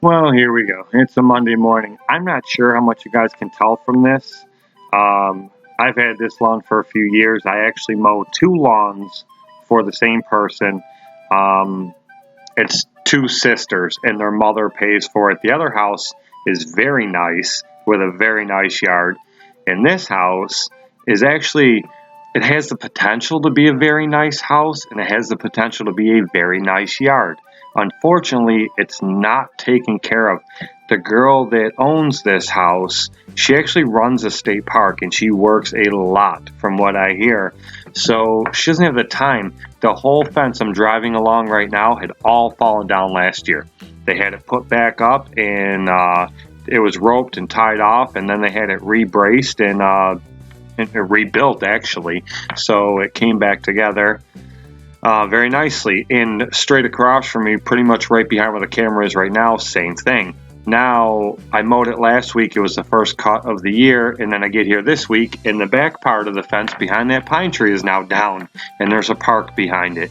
Well, here we go. It's a Monday morning. I'm not sure how much you guys can tell from this. I've had this lawn for a few years. I actually mow 2 lawns for the same person. It's 2 sisters, and their mother pays for it. The other house is very nice, with a very nice yard. And this house is actually, it has the potential to be a very nice house, and it has the potential to be a very nice yard. Unfortunately, it's not taken care of. The girl that owns this house, she actually runs a state park, and she works a lot from what I hear. So she doesn't have the time. The whole fence I'm driving along right now had all fallen down last year. They had it put back up, and it was roped and tied off, and then they had it rebraced and rebuilt, actually. So it came back together very nicely. And straight across from me, pretty much right behind where the camera is right now, same thing. Now, I mowed it last week. It was the first cut of the year, and then I get here this week, and the back part of the fence behind that pine tree is now down, and there's a park behind it.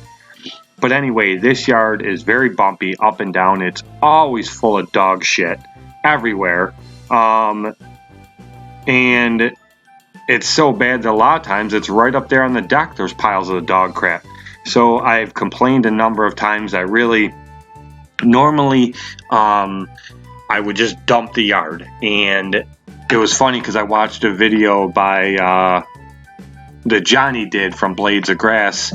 But anyway, this yard is very bumpy, up and down. It's always full of dog shit everywhere. And it's so bad that a lot of times it's right up there on the deck. There's piles of the dog crap. So I've complained a number of times. I really, normally, I would just dump the yard. And it was funny because I watched a video by that Johnny did from Blades of Grass,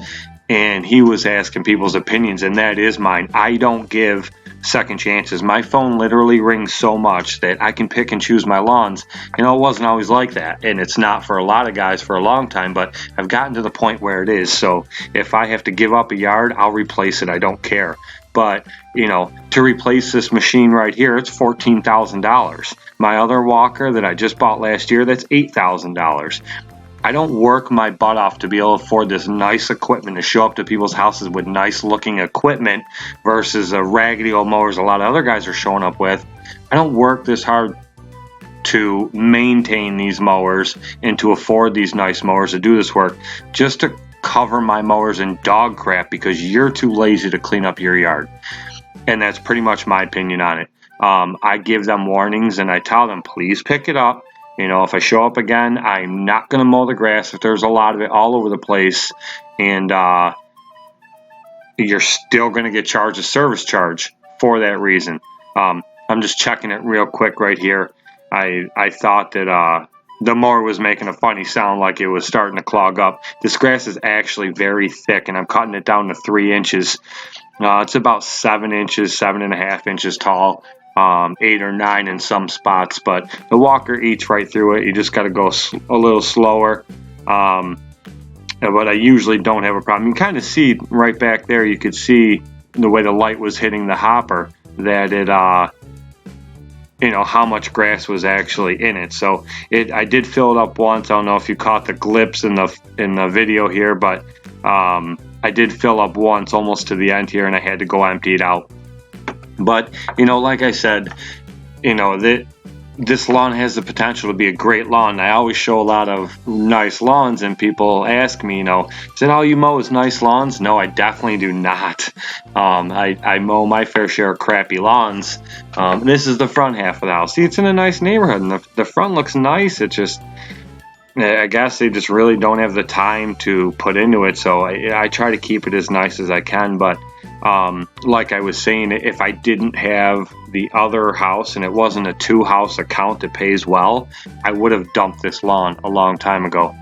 and he was asking people's opinions, and that is mine. I don't give second chances. My phone literally rings so much that I can pick and choose my lawns. You know, it wasn't always like that, and it's not for a lot of guys for a long time, but I've gotten to the point where it is. So if I have to give up a yard, I'll replace it. I don't care. But, you know, to replace this machine right here, it's $14,000. My other walker that I just bought last year, that's $8,000. I don't work my butt off to be able to afford this nice equipment, to show up to people's houses with nice looking equipment versus a raggedy old mowers a lot of other guys are showing up with. I don't work this hard to maintain these mowers and to afford these nice mowers to do this work just to cover my mowers in dog crap because you're too lazy to clean up your yard. And that's pretty much my opinion on it. I give them warnings and I tell them, please pick it up. You know, if I show up again, I'm not going to mow the grass if there's a lot of it all over the place. And you're still going to get charged a service charge for that reason. I'm just checking it real quick right here. I thought that the mower was making a funny sound like it was starting to clog up. This grass is actually very thick, and I'm cutting it down to 3 inches. It's about 7 inches, 7.5 inches tall. 8 or 9 in some spots, but the walker eats right through it. You just got to go a little slower. But I usually don't have a problem. You can kind of see right back there, you could see the way the light was hitting the hopper that it, you know, how much grass was actually in it. So I did fill it up once. I don't know if you caught the glimpse in the video here, but I did fill up once almost to the end here, and I had to go empty it out. But, you know, like I said, you know, this lawn has the potential to be a great lawn. I always show a lot of nice lawns, and people ask me, you know, is that all you mow is nice lawns? No, I definitely do not. I mow my fair share of crappy lawns. This is the front half of the house. See, it's in a nice neighborhood, and the front looks nice. It just, I guess they just really don't have the time to put into it, so I try to keep it as nice as I can, but like I was saying, if I didn't have the other house and it wasn't a 2-house account that pays well, I would have dumped this lawn a long time ago.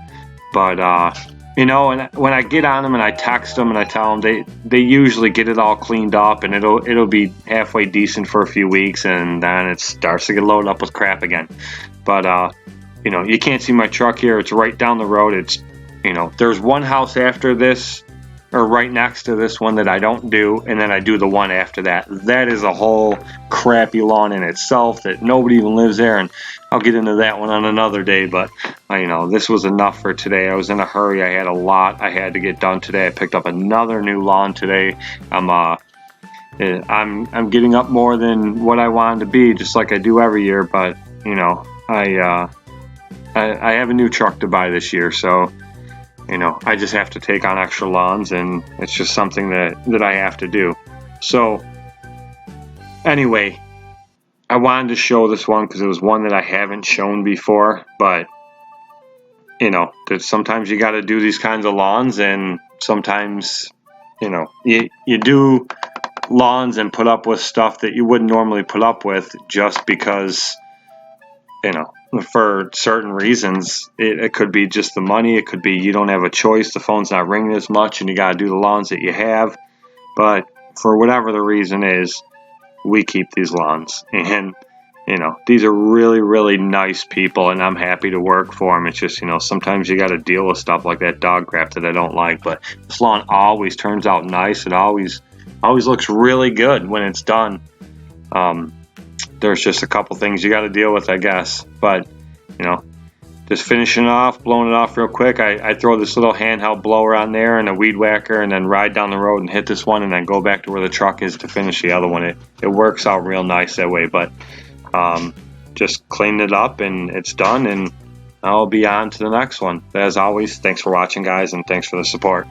But you know, and when I get on them and I text them and I tell them, they usually get it all cleaned up, and it'll be halfway decent for a few weeks, and then it starts to get loaded up with crap again. But you know, you can't see my truck here. It's right down the road. It's, you know, there's one house after this, or right next to this one, that I don't do, and then I do the one after that. That is a whole crappy lawn in itself that nobody even lives there, and I'll get into that one on another day. But you know, this was enough for today. I was in a hurry. I had a lot I had to get done today. I picked up another new lawn today. I'm getting up more than what I wanted to be, just like I do every year. But you know, I have a new truck to buy this year, so you know, I just have to take on extra lawns, and it's just something that I have to do. So anyway, I wanted to show this one because it was one that I haven't shown before, but you know, that sometimes you got to do these kinds of lawns, and sometimes, you know, you do lawns and put up with stuff that you wouldn't normally put up with just because, you know, for certain reasons. It could be just the money, it could be you don't have a choice, the phone's not ringing as much and you got to do the lawns that you have. But for whatever the reason is, we keep these lawns, and you know, these are really, really nice people, and I'm happy to work for them. It's just, you know, sometimes you got to deal with stuff like that dog crap that I don't like. But this lawn always turns out nice. It always looks really good when it's done. There's just a couple things you got to deal with, I guess. But, you know, just finishing off, blowing it off real quick. I throw this little handheld blower on there and a weed whacker, and then ride down the road and hit this one, and then go back to where the truck is to finish the other one. It works out real nice that way. But just cleaned it up and it's done, and I'll be on to the next one. But as always, thanks for watching, guys, and thanks for the support.